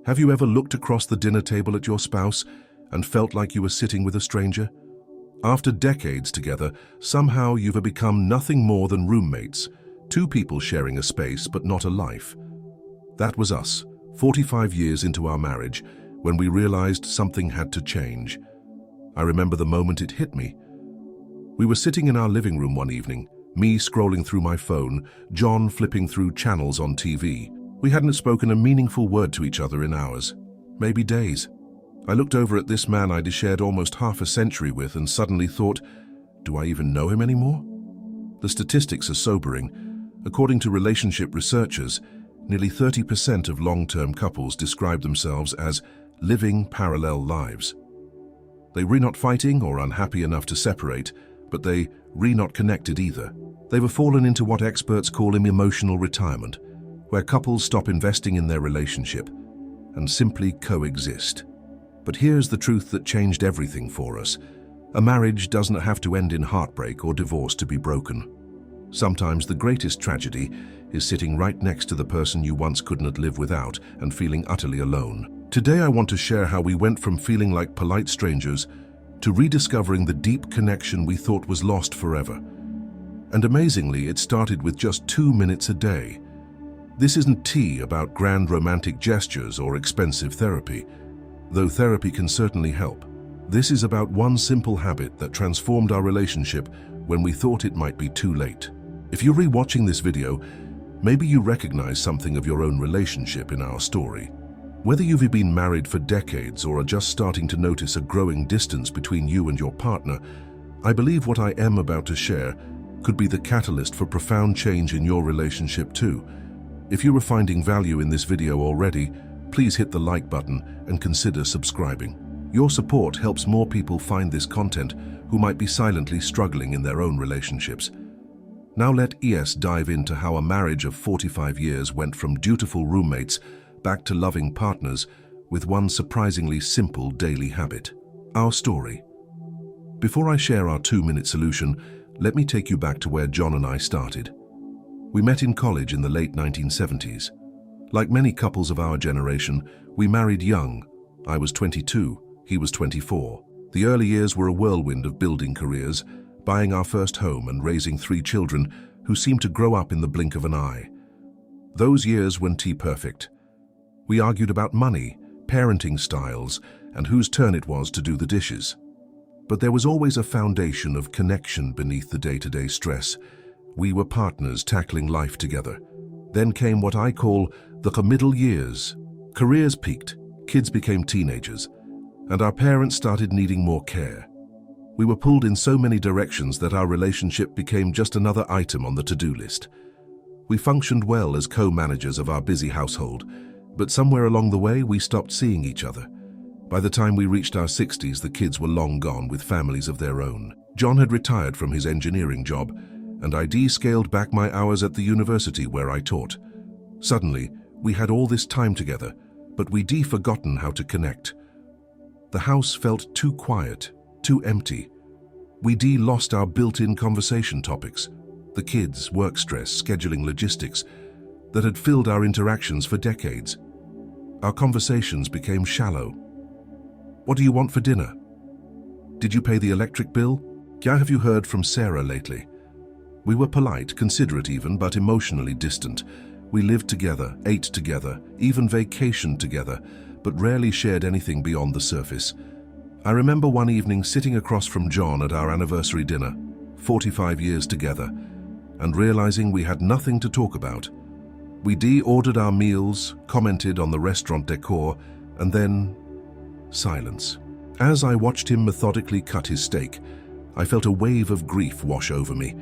Have you ever looked across the dinner table at your spouse and felt like you were sitting with a stranger? After decades together, somehow you've become nothing more than roommates, two people sharing a space but not a life. That was us, 45 years into our marriage, when we realized something had to change. I remember the moment it hit me. We were sitting in our living room one evening, me scrolling through my phone, John flipping through channels on TV. We hadn't spoken a meaningful word to each other in hours, maybe days. I looked over at this man I'd shared almost half a century with and suddenly thought, do I even know him anymore? The statistics are sobering. According to relationship researchers, nearly 30% of long-term couples describe themselves as living parallel lives. They were not fighting or unhappy enough to separate, but they were not connected either. They were fallen into what experts call emotional retirement, where couples stop investing in their relationship and simply coexist. But here's the truth that changed everything for us. A marriage doesn't have to end in heartbreak or divorce to be broken. Sometimes the greatest tragedy is sitting right next to the person you once couldn't live without and feeling utterly alone. Today I want to share how we went from feeling like polite strangers to rediscovering the deep connection we thought was lost forever. And amazingly, it started with just 2 minutes a day. This isn't tea about grand romantic gestures or expensive therapy, though therapy can certainly help. This is about one simple habit that transformed our relationship when we thought it might be too late. If you're rewatching this video, maybe you recognize something of your own relationship in our story. Whether you've been married for decades or are just starting to notice a growing distance between you and your partner, I believe what I am about to share could be the catalyst for profound change in your relationship too. If you are finding value in this video already, please hit the like button and consider subscribing. Your support helps more people find this content who might be silently struggling in their own relationships. Now let us dive into how a marriage of 45 years went from dutiful roommates back to loving partners with one surprisingly simple daily habit. Our story. Before I share our 2-minute solution, let me take you back to where John and I started. We met in college in the late 1970s. Like many couples of our generation, we married young. I was 22, he was 24. The early years were a whirlwind of building careers, buying our first home and raising 3 children who seemed to grow up in the blink of an eye. Those years weren't perfect. We argued about money, parenting styles, and whose turn it was to do the dishes. But there was always a foundation of connection beneath the day-to-day stress. We were partners tackling life together. Then came what I call the middle years. Careers peaked, kids became teenagers, and our parents started needing more care. We were pulled in so many directions that our relationship became just another item on the to-do list. We functioned well as co-managers of our busy household, but somewhere along the way we stopped seeing each other. By the time we reached our 60s, the kids were long gone with families of their own. John had retired from his engineering job, and I scaled back my hours at the university where I taught. Suddenly, we had all this time together, but we'd forgotten how to connect. The house felt too quiet, too empty. We'd lost our built-in conversation topics, the kids, work stress, scheduling logistics, that had filled our interactions for decades. Our conversations became shallow. What do you want for dinner? Did you pay the electric bill? Have you heard from Sarah lately? We were polite, considerate even, but emotionally distant. We lived together, ate together, even vacationed together, but rarely shared anything beyond the surface. I remember one evening sitting across from John at our anniversary dinner, 45 years together, and realizing we had nothing to talk about. We ordered our meals, commented on the restaurant decor, and then silence. As I watched him methodically cut his steak, I felt a wave of grief wash over me.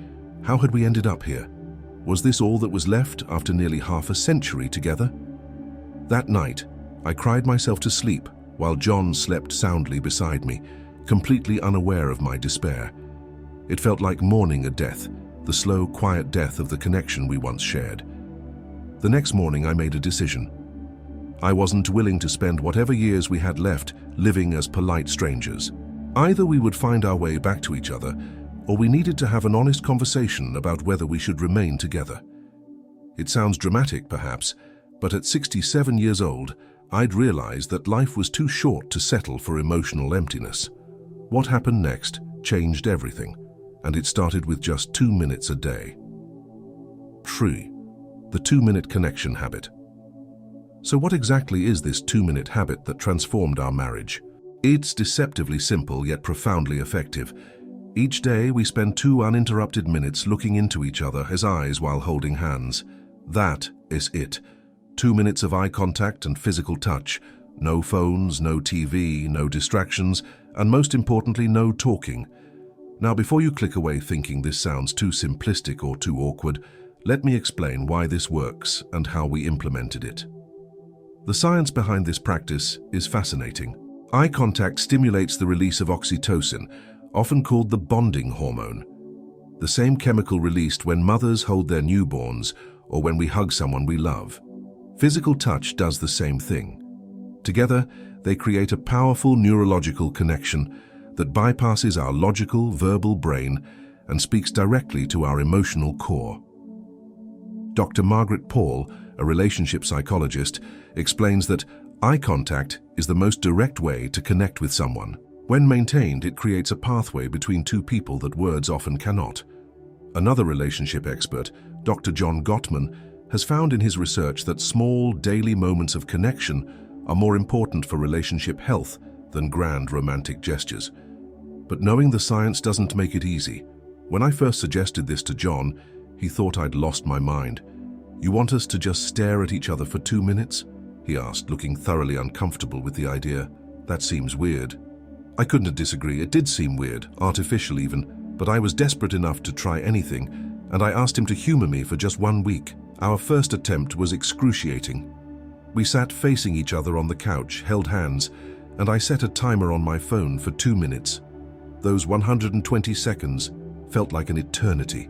How had we ended up here? Was this all that was left after nearly half a century together? That night, I cried myself to sleep while John slept soundly beside me, completely unaware of my despair. It felt like mourning a death, the slow, quiet death of the connection we once shared. The next morning I made a decision. I wasn't willing to spend whatever years we had left living as polite strangers. Either we would find our way back to each other, or we needed to have an honest conversation about whether we should remain together. It sounds dramatic, perhaps, but at 67 years old, I'd realized that life was too short to settle for emotional emptiness. What happened next changed everything, and it started with just 2 minutes a day. 3. The 2-minute connection habit. So what exactly is this 2-minute habit that transformed our marriage? It's deceptively simple yet profoundly effective. Each day we spend 2 uninterrupted minutes looking into each other's eyes while holding hands. That is it. 2 minutes of eye contact and physical touch. No phones, no TV, no distractions, and most importantly, no talking. Now, before you click away thinking this sounds too simplistic or too awkward, let me explain why this works and how we implemented it. The science behind this practice is fascinating. Eye contact stimulates the release of oxytocin, often called the bonding hormone, the same chemical released when mothers hold their newborns or when we hug someone we love. Physical touch does the same thing. Together, they create a powerful neurological connection that bypasses our logical, verbal brain and speaks directly to our emotional core. Dr. Margaret Paul, a relationship psychologist, explains that eye contact is the most direct way to connect with someone. When maintained, it creates a pathway between 2 people that words often cannot. Another relationship expert, Dr. John Gottman, has found in his research that small, daily moments of connection are more important for relationship health than grand romantic gestures. But knowing the science doesn't make it easy. When I first suggested this to John, he thought I'd lost my mind. "You want us to just stare at each other for 2 minutes?" he asked, looking thoroughly uncomfortable with the idea. "That seems weird." I couldn't disagree. It did seem weird, artificial even, but I was desperate enough to try anything, and I asked him to humor me for just 1 week. Our first attempt was excruciating. We sat facing each other on the couch, held hands, and I set a timer on my phone for 2 minutes. Those 120 seconds felt like an eternity.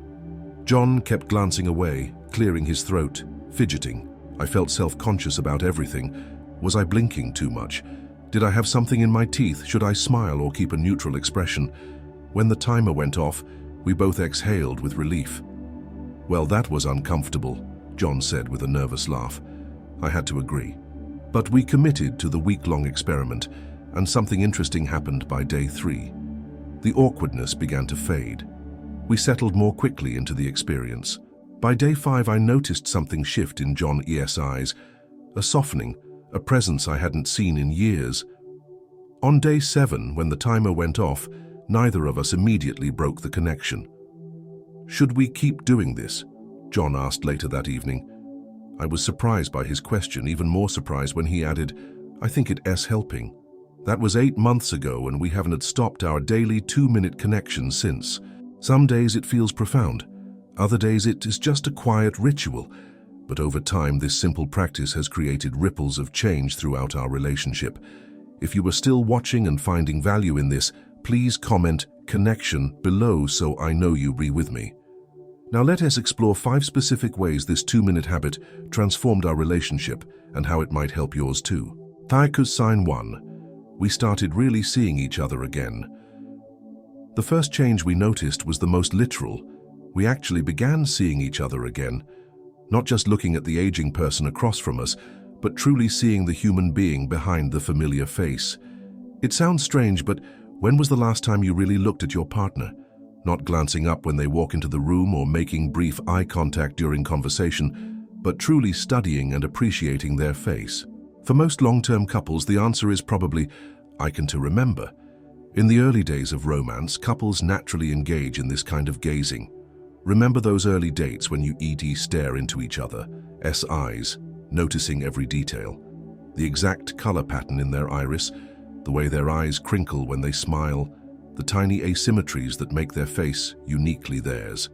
John kept glancing away, clearing his throat, fidgeting. I felt self-conscious about everything. Was I blinking too much? Did I have something in my teeth? Should I smile or keep a neutral expression? When the timer went off, we both exhaled with relief. "Well, that was uncomfortable," John said with a nervous laugh. I had to agree. But we committed to the week-long experiment, and something interesting happened by day 3. The awkwardness began to fade. We settled more quickly into the experience. By day 5, I noticed something shift in John's eyes, a softening, a presence I hadn't seen in years. On day 7, when the timer went off, neither of us immediately broke the connection. "Should we keep doing this?" John asked later that evening. I was surprised by his question, even more surprised when he added, "I think it's helping." That was 8 months ago, and we haven't stopped our daily 2-minute connection since. Some days it feels profound. Other days it is just a quiet ritual. But over time, this simple practice has created ripples of change throughout our relationship. If you are still watching and finding value in this, please comment "connection" below so I know you agree with me. Now let us explore 5 specific ways this 2-minute habit transformed our relationship and how it might help yours too. Sign 1. We started really seeing each other again. The first change we noticed was the most literal. We actually began seeing each other again. Not just looking at the aging person across from us, but truly seeing the human being behind the familiar face. It sounds strange, but when was the last time you really looked at your partner? Not glancing up when they walk into the room or making brief eye contact during conversation, but truly studying and appreciating their face. For most long-term couples, the answer is probably, I can remember. In the early days of romance, couples naturally engage in this kind of gazing. Remember those early dates when you stare into each other's eyes, noticing every detail, the exact color pattern in their iris, the way their eyes crinkle when they smile, the tiny asymmetries that make their face uniquely theirs.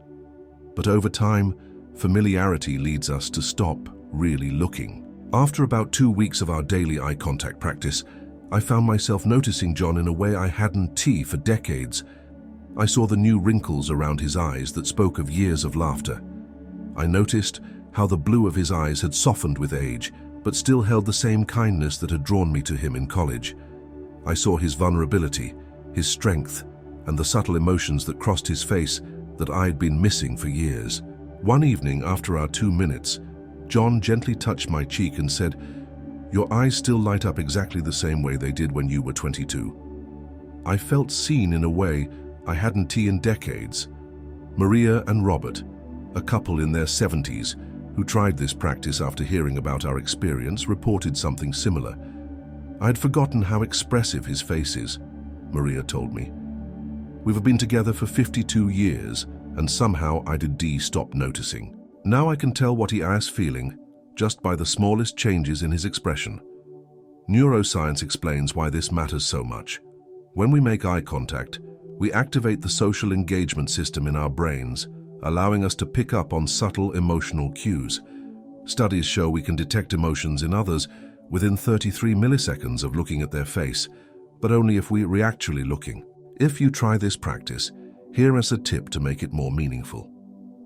But over time, familiarity leads us to stop really looking. After about 2 weeks of our daily eye contact practice, I found myself noticing John in a way I hadn't for decades. I saw the new wrinkles around his eyes that spoke of years of laughter. I noticed how the blue of his eyes had softened with age, but still held the same kindness that had drawn me to him in college. I saw his vulnerability, his strength, and the subtle emotions that crossed his face that I had been missing for years. One evening, after our 2 minutes, John gently touched my cheek and said, Your eyes still light up exactly the same way they did when you were 22. I felt seen in a way I hadn't in decades. Maria and Robert, a couple in their 70s, who tried this practice after hearing about our experience, reported something similar. I had forgotten how expressive his face is, Maria told me. We've been together for 52 years, and somehow I did stop noticing. Now I can tell what he is feeling, just by the smallest changes in his expression. Neuroscience explains why this matters so much. When we make eye contact, we activate the social engagement system in our brains, allowing us to pick up on subtle emotional cues. Studies show we can detect emotions in others within 33 milliseconds of looking at their face, but only if we are actually looking. If you try this practice, here is a tip to make it more meaningful.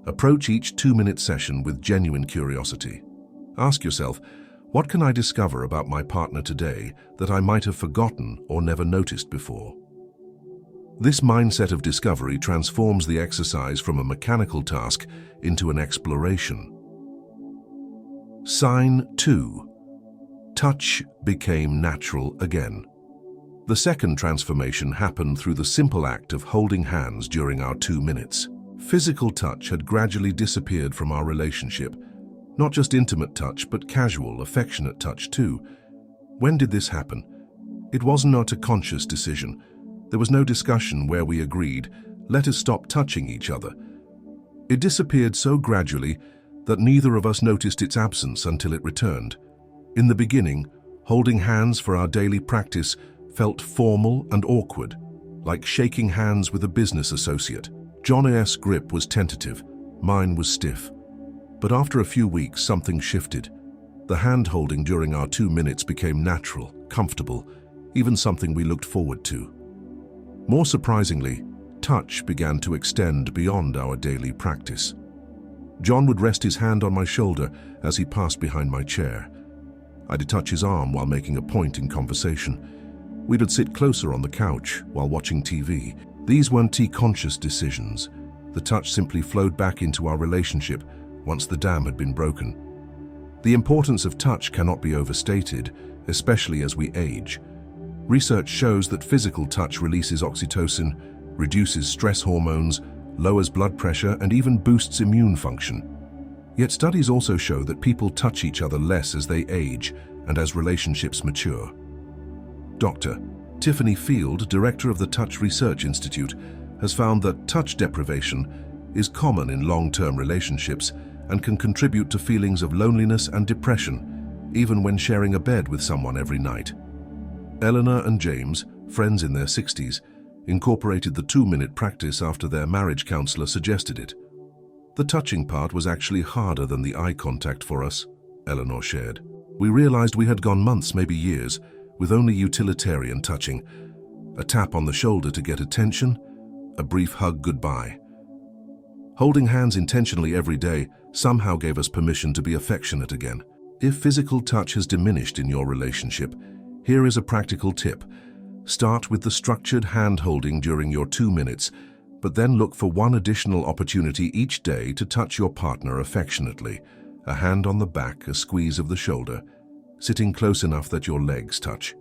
Approach each 2-minute session with genuine curiosity. Ask yourself, what can I discover about my partner today that I might have forgotten or never noticed before? This mindset of discovery transforms the exercise from a mechanical task into an exploration. Sign 2. Touch became natural again. The second transformation happened through the simple act of holding hands during our 2 minutes. Physical touch had gradually disappeared from our relationship. Not just intimate touch, but casual, affectionate touch too. When did this happen? It was not a conscious decision. There was no discussion where we agreed, let us stop touching each other. It disappeared so gradually that neither of us noticed its absence until it returned. In the beginning, holding hands for our daily practice felt formal and awkward, like shaking hands with a business associate. John's grip was tentative, mine was stiff. But after a few weeks, something shifted. The hand-holding during our 2 minutes became natural, comfortable, even something we looked forward to. More surprisingly, touch began to extend beyond our daily practice. John would rest his hand on my shoulder as he passed behind my chair. I'd touch his arm while making a point in conversation. We'd sit closer on the couch while watching TV. These weren't conscious decisions. The touch simply flowed back into our relationship once the dam had been broken. The importance of touch cannot be overstated, especially as we age. Research shows that physical touch releases oxytocin, reduces stress hormones, lowers blood pressure, and even boosts immune function. Yet studies also show that people touch each other less as they age and as relationships mature. Dr. Tiffany Field, director of the Touch Research Institute, has found that touch deprivation is common in long-term relationships and can contribute to feelings of loneliness and depression, even when sharing a bed with someone every night. Eleanor and James, friends in their 60s, incorporated the 2-minute practice after their marriage counselor suggested it. The touching part was actually harder than the eye contact for us, Eleanor shared. We realized we had gone months, maybe years, with only utilitarian touching, a tap on the shoulder to get attention, a brief hug goodbye. Holding hands intentionally every day somehow gave us permission to be affectionate again. If physical touch has diminished in your relationship, here is a practical tip. Start with the structured hand-holding during your 2 minutes, but then look for one additional opportunity each day to touch your partner affectionately. A hand on the back, a squeeze of the shoulder, sitting close enough that your legs touch.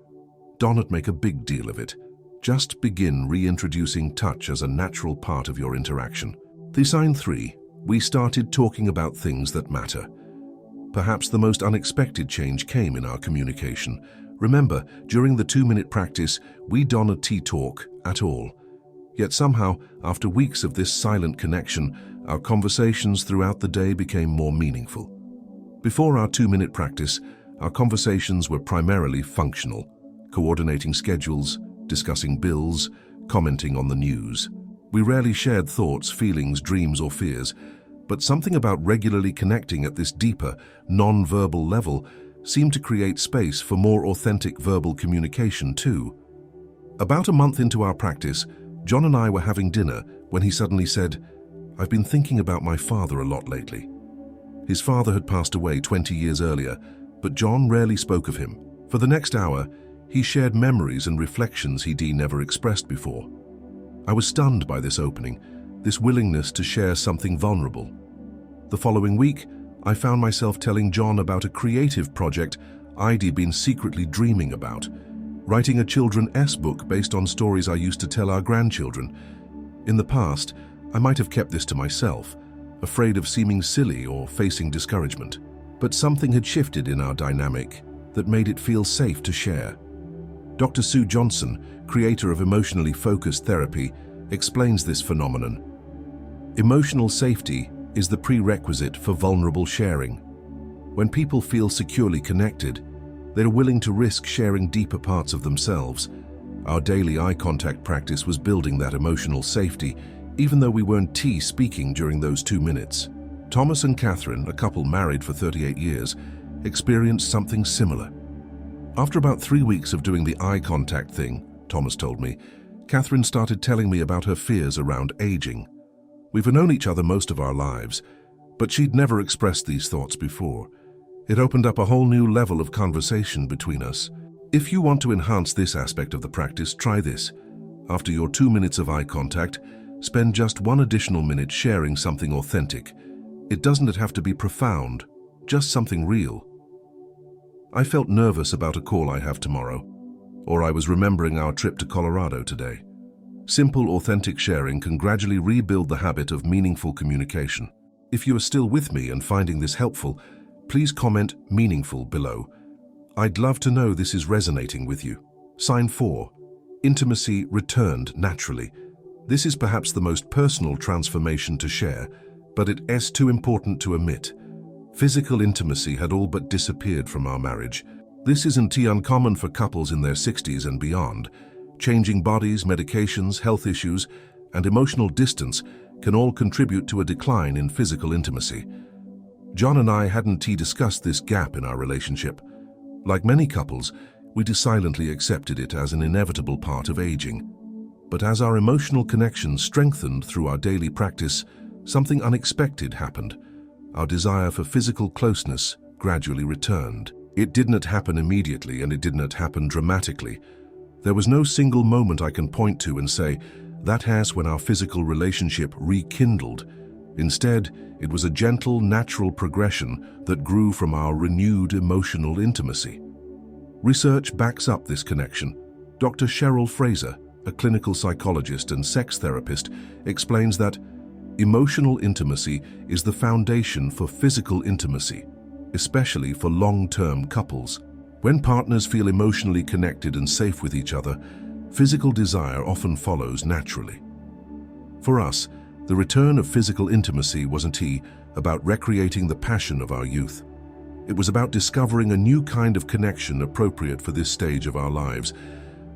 Don't make a big deal of it. Just begin reintroducing touch as a natural part of your interaction. The sign 3, we started talking about things that matter. Perhaps the most unexpected change came in our communication. Remember, during the 2-minute practice, we don't talk at all. Yet somehow, after weeks of this silent connection, our conversations throughout the day became more meaningful. Before our 2-minute practice, our conversations were primarily functional, coordinating schedules, discussing bills, commenting on the news. We rarely shared thoughts, feelings, dreams, or fears, but something about regularly connecting at this deeper, non-verbal level seemed to create space for more authentic verbal communication too. About a month into our practice, John and I were having dinner when he suddenly said, "I've been thinking about my father a lot lately." His father had passed away 20 years earlier, but John rarely spoke of him. For the next hour, he shared memories and reflections he'd never expressed before. I was stunned by this opening, this willingness to share something vulnerable. The following week, I found myself telling John about a creative project I'd been secretly dreaming about, writing a children's book based on stories I used to tell our grandchildren. In the past, I might have kept this to myself, afraid of seeming silly or facing discouragement. But something had shifted in our dynamic that made it feel safe to share. Dr. Sue Johnson, creator of emotionally focused therapy, explains this phenomenon. Emotional safety is the prerequisite for vulnerable sharing. When people feel securely connected, they're willing to risk sharing deeper parts of themselves. Our daily eye contact practice was building that emotional safety, even though we weren't speaking during those 2 minutes. Thomas and Catherine, a couple married for 38 years, experienced something similar. After about 3 weeks of doing the eye contact thing, Thomas told me, Catherine started telling me about her fears around aging. We've known each other most of our lives, but she'd never expressed these thoughts before. It opened up a whole new level of conversation between us. If you want to enhance this aspect of the practice, try this. After your 2 minutes of eye contact, spend just 1 additional minute sharing something authentic. It doesn't have to be profound, just something real. I felt nervous about a call I have tomorrow, or I was remembering our trip to Colorado today. Simple, authentic sharing can gradually rebuild the habit of meaningful communication. If you are still with me and finding this helpful, please comment "meaningful" below. I'd love to know this is resonating with you. Sign 4. Intimacy returned naturally. This is perhaps the most personal transformation to share, but it's too important to omit. Physical intimacy had all but disappeared from our marriage. This isn't uncommon for couples in their 60s and beyond. Changing bodies, medications, health issues, and emotional distance can all contribute to a decline in physical intimacy. John and I hadn't discussed this gap in our relationship. Like many couples, we silently accepted it as an inevitable part of aging. But as our emotional connection strengthened through our daily practice, something unexpected happened. Our desire for physical closeness gradually returned. It didn't happen immediately, and it didn't happen dramatically. There was no single moment I can point to and say, that has when our physical relationship rekindled. Instead, it was a gentle, natural progression that grew from our renewed emotional intimacy. Research backs up this connection. Dr. Cheryl Fraser, a clinical psychologist and sex therapist, explains that emotional intimacy is the foundation for physical intimacy, especially for long-term couples. When partners feel emotionally connected and safe with each other, physical desire often follows naturally. For us, the return of physical intimacy wasn't about recreating the passion of our youth. It was about discovering a new kind of connection appropriate for this stage of our lives,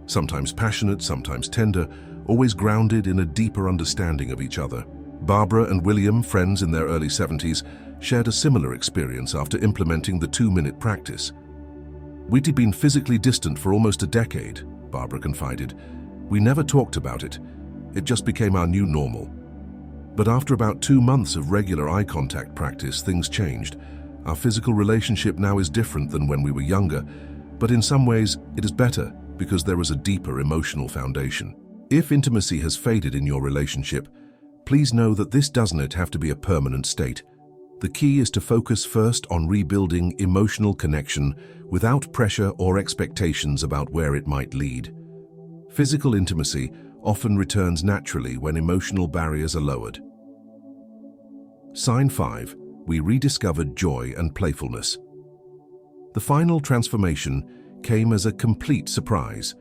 sometimes passionate, sometimes tender, always grounded in a deeper understanding of each other. Barbara and William, friends in their early 70s, shared a similar experience after implementing the 2-minute practice. We'd been physically distant for almost a decade, Barbara confided. We never talked about it. It just became our new normal. But after about 2 months of regular eye contact practice, things changed. Our physical relationship now is different than when we were younger, but in some ways it is better because there is a deeper emotional foundation. If intimacy has faded in your relationship, please know that this doesn't have to be a permanent state. The key is to focus first on rebuilding emotional connection without pressure or expectations about where it might lead. Physical intimacy often returns naturally when emotional barriers are lowered. Sign 5. We rediscovered joy and playfulness. The final transformation came as a complete surprise.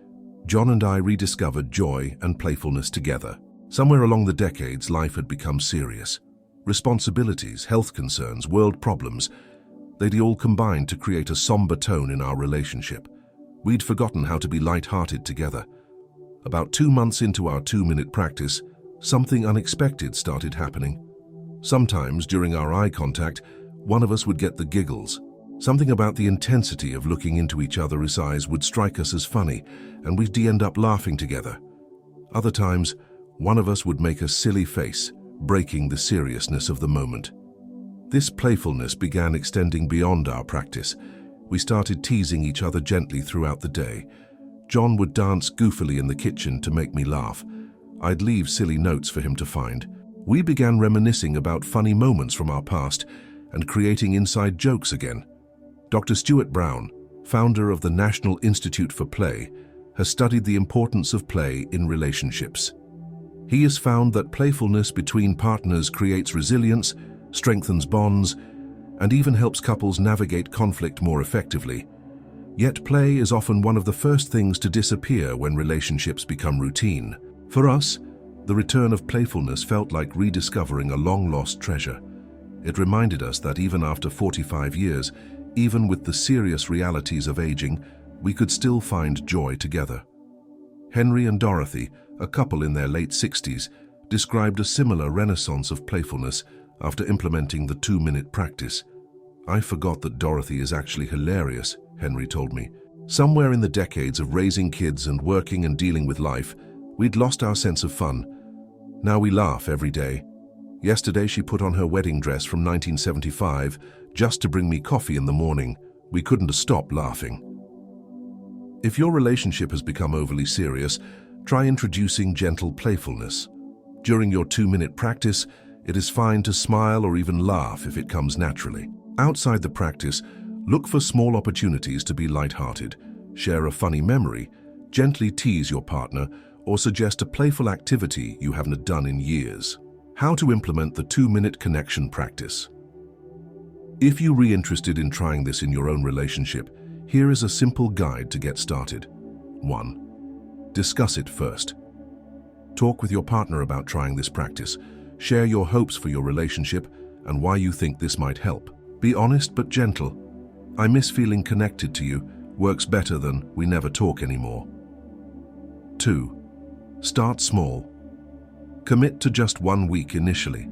John and I rediscovered joy and playfulness together. Somewhere along the decades, life had become serious. Responsibilities, health concerns, world problems, they'd all combined to create a somber tone in our relationship. We'd forgotten how to be light-hearted together. About 2 months into our 2-minute practice, something unexpected started happening. Sometimes during our eye contact, one of us would get the giggles. Something about the intensity of looking into each other's eyes would strike us as funny, and we'd end up laughing together. Other times, one of us would make a silly face, breaking the seriousness of the moment. This playfulness began extending beyond our practice. We started teasing each other gently throughout the day. John would dance goofily in the kitchen to make me laugh. I'd leave silly notes for him to find. We began reminiscing about funny moments from our past and creating inside jokes again. Dr. Stuart Brown, founder of the National Institute for Play, has studied the importance of play in relationships. He has found that playfulness between partners creates resilience, strengthens bonds, and even helps couples navigate conflict more effectively. Yet play is often one of the first things to disappear when relationships become routine. For us, the return of playfulness felt like rediscovering a long-lost treasure. It reminded us that even after 45 years, even with the serious realities of aging, we could still find joy together. Henry and Dorothy, a couple in their late 60s, described a similar renaissance of playfulness after implementing the 2-minute practice. "I forgot that Dorothy is actually hilarious," Henry told me. "Somewhere in the decades of raising kids and working and dealing with life, we'd lost our sense of fun. Now we laugh every day. Yesterday she put on her wedding dress from 1975 just to bring me coffee in the morning. We couldn't stop laughing." If your relationship has become overly serious, try introducing gentle playfulness. During your 2-minute practice, it is fine to smile or even laugh if it comes naturally. Outside the practice, look for small opportunities to be lighthearted. Share a funny memory, gently tease your partner, or suggest a playful activity you haven't done in years. How to implement the 2-minute connection practice. If you're interested in trying this in your own relationship, here is a simple guide to get started. 1. Discuss it first. Talk with your partner about trying this practice. Share your hopes for your relationship and why you think this might help. Be honest but gentle. "I miss feeling connected to you" works better than "we never talk anymore." 2. Start small. Commit to just 1 week initially.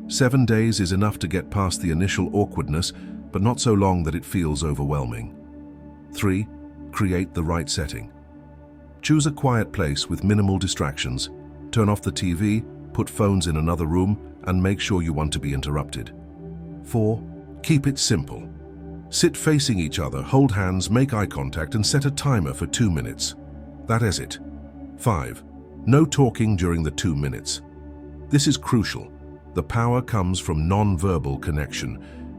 7 days is enough to get past the initial awkwardness, but not so long that it feels overwhelming. 3. Create the right setting. Choose a quiet place with minimal distractions. Turn off the TV, put phones in another room, and make sure you want to be interrupted. 4. Keep it simple. Sit facing each other, hold hands, make eye contact, and set a timer for 2 minutes. That is it. 5. No talking during the 2 minutes. This is crucial. The power comes from non-verbal connection.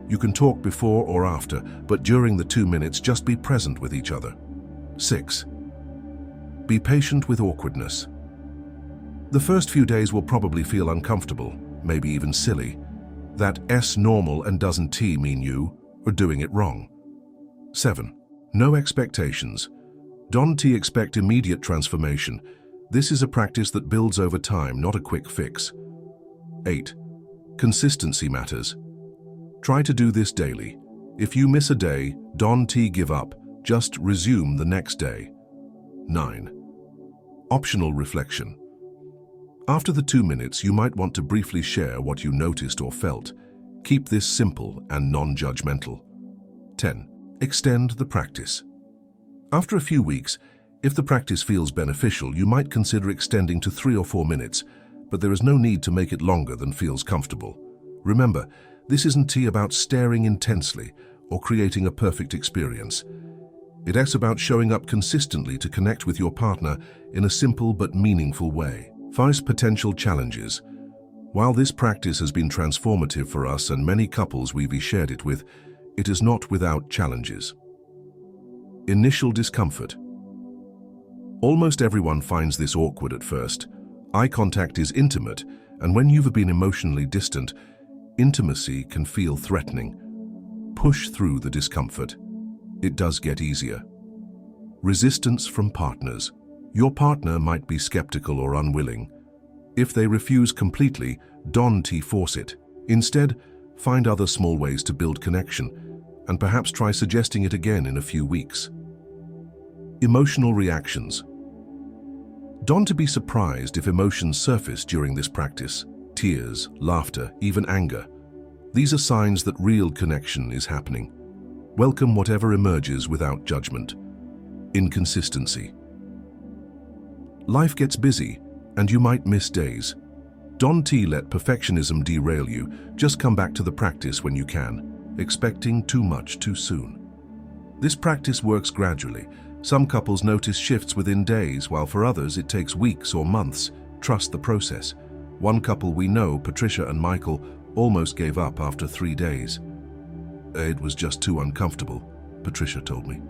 You can talk before or after, but during the 2 minutes, just be present with each other. 6. Be patient with awkwardness. The first few days will probably feel uncomfortable, maybe even silly. That S normal and doesn't T mean you are doing it wrong. 7. No expectations. Don't expect immediate transformation. This is a practice that builds over time, not a quick fix. 8. Consistency matters. Try to do this daily. If you miss a day, don't give up, just resume the next day. 9. Optional reflection. After the 2 minutes, you might want to briefly share what you noticed or felt. Keep this simple and non-judgmental. 10. Extend the practice. After a few weeks, if the practice feels beneficial, you might consider extending to 3 or 4 minutes, but there is no need to make it longer than feels comfortable. Remember, this isn't about staring intensely or creating a perfect experience. It is about showing up consistently to connect with your partner in a simple but meaningful way. 5 potential challenges. While this practice has been transformative for us and many couples we've shared it with, it is not without challenges. Initial discomfort. Almost everyone finds this awkward at first. Eye contact is intimate, and when you've been emotionally distant, intimacy can feel threatening. Push through the discomfort. It does get easier. Resistance from partners. Your partner might be skeptical or unwilling. If they refuse completely, don't force it. Instead, find other small ways to build connection, and perhaps try suggesting it again in a few weeks. Emotional reactions. Don't be surprised if emotions surface during this practice. Tears, laughter, even anger. These are signs that real connection is happening. Welcome whatever emerges without judgment. Inconsistency. Life gets busy, and you might miss days. Don't let perfectionism derail you. Just come back to the practice when you can, expecting too much too soon. This practice works gradually. Some couples notice shifts within days, while for others it takes weeks or months. Trust the process. One couple we know, Patricia and Michael, almost gave up after 3 days. It was just too uncomfortable, Patricia told me.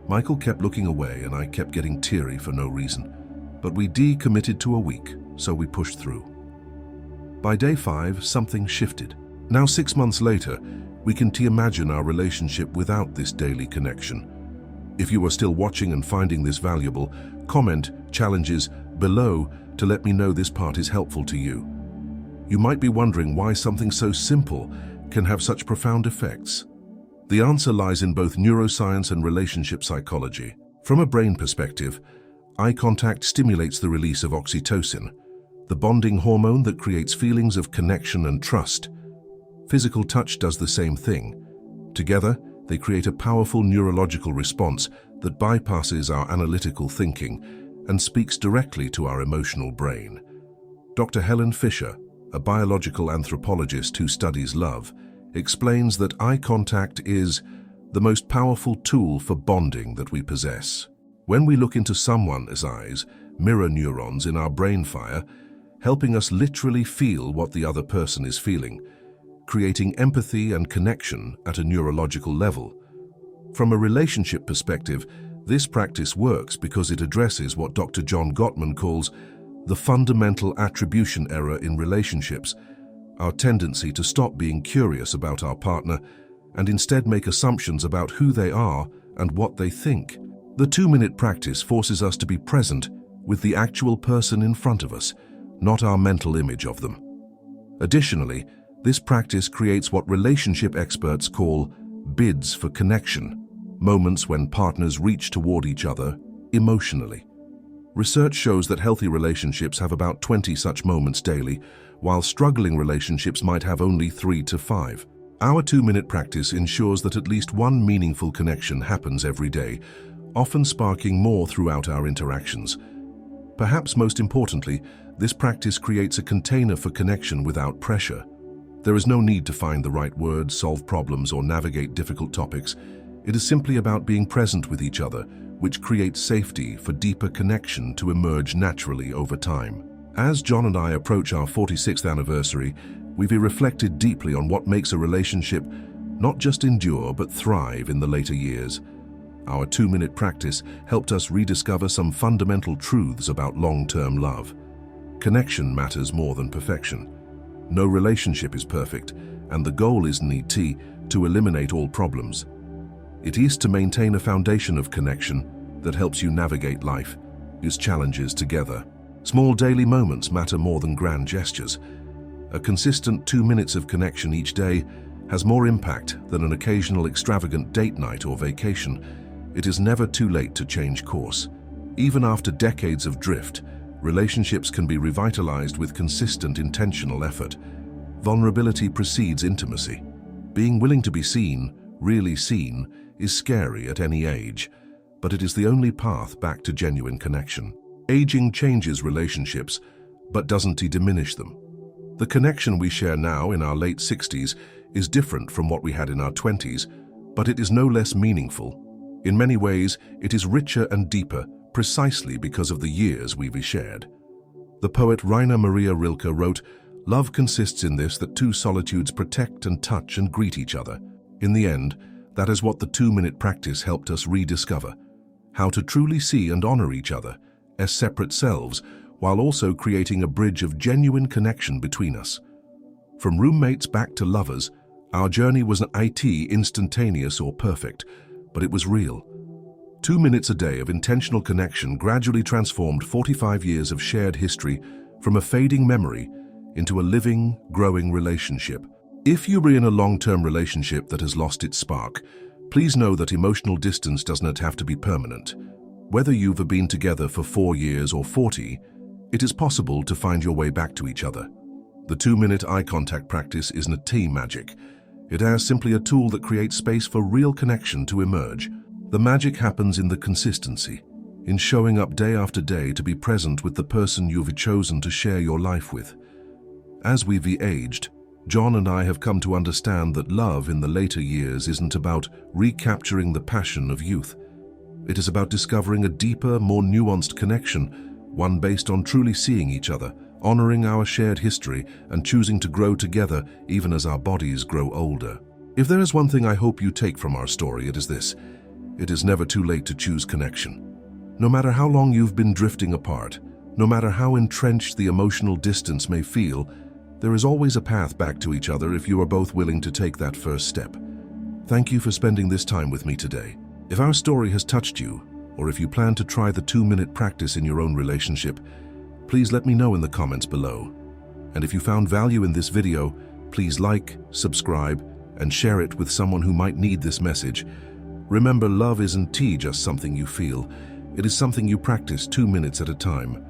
Michael kept looking away and I kept getting teary for no reason. But we decommitted to a week, so we pushed through. By day 5, something shifted. Now 6 months later, we can imagine our relationship without this daily connection. If you are still watching and finding this valuable, comment challenges below to let me know this part is helpful to you. You might be wondering why something so simple can have such profound effects. The answer lies in both neuroscience and relationship psychology. From a brain perspective, eye contact stimulates the release of oxytocin, the bonding hormone that creates feelings of connection and trust. Physical touch does the same thing. Together, they create a powerful neurological response that bypasses our analytical thinking and speaks directly to our emotional brain. Dr. Helen Fisher, a biological anthropologist who studies love, explains that eye contact is the most powerful tool for bonding that we possess. When we look into someone's eyes, mirror neurons in our brain fire, helping us literally feel what the other person is feeling, creating empathy and connection at a neurological level. From a relationship perspective, this practice works because it addresses what Dr. John Gottman calls the fundamental attribution error in relationships, our tendency to stop being curious about our partner and instead make assumptions about who they are and what they think. The 2-minute practice forces us to be present with the actual person in front of us, not our mental image of them. Additionally, this practice creates what relationship experts call bids for connection, moments when partners reach toward each other emotionally. Research shows that healthy relationships have about 20 such moments daily, while struggling relationships might have only 3 to 5. Our 2-minute practice ensures that at least one meaningful connection happens every day, often sparking more throughout our interactions. Perhaps most importantly, this practice creates a container for connection without pressure. There is no need to find the right words, solve problems, or navigate difficult topics. It is simply about being present with each other, which creates safety for deeper connection to emerge naturally over time. As John and I approach our 46th anniversary, we've reflected deeply on what makes a relationship not just endure but thrive in the later years. Our 2-minute practice helped us rediscover some fundamental truths about long-term love. Connection matters more than perfection. No relationship is perfect, and the goal isn't to eliminate all problems. It is to maintain a foundation of connection that helps you navigate life, its challenges together. Small daily moments matter more than grand gestures. A consistent 2 minutes of connection each day has more impact than an occasional extravagant date night or vacation. It is never too late to change course. Even after decades of drift, relationships can be revitalized with consistent, intentional effort. Vulnerability precedes intimacy. Being willing to be seen, really seen, is scary at any age, but it is the only path back to genuine connection. Aging changes relationships, but doesn't diminish them. The connection we share now in our late 60s is different from what we had in our 20s, but it is no less meaningful. In many ways, it is richer and deeper, precisely because of the years we've shared. The poet Rainer Maria Rilke wrote, "Love consists in this, that two solitudes protect and touch and greet each other." In the end, that is what the 2-minute practice helped us rediscover: how to truly see and honor each other as separate selves, while also creating a bridge of genuine connection between us. From roommates back to lovers, our journey wasn't instantaneous or perfect, but it was real. 2 minutes a day of intentional connection gradually transformed 45 years of shared history from a fading memory into a living, growing relationship. If you are in a long-term relationship that has lost its spark, please know that emotional distance doesn't have to be permanent. Whether you've been together for 4 years or 40, it is possible to find your way back to each other. The 2-minute eye contact practice isn't team magic. It is simply a tool that creates space for real connection to emerge. The magic happens in the consistency, in showing up day after day to be present with the person you've chosen to share your life with. As we've aged, John and I have come to understand that love in the later years isn't about recapturing the passion of youth. It is about discovering a deeper, more nuanced connection, one based on truly seeing each other, honoring our shared history, and choosing to grow together even as our bodies grow older. If there is one thing I hope you take from our story, it is this: it is never too late to choose connection. No matter how long you've been drifting apart, no matter how entrenched the emotional distance may feel, there is always a path back to each other if you are both willing to take that first step. Thank you for spending this time with me today. If our story has touched you, or if you plan to try the 2-minute practice in your own relationship, please let me know in the comments below. And if you found value in this video, please like, subscribe, and share it with someone who might need this message. Remember, love isn't just something you feel. It is something you practice 2 minutes at a time.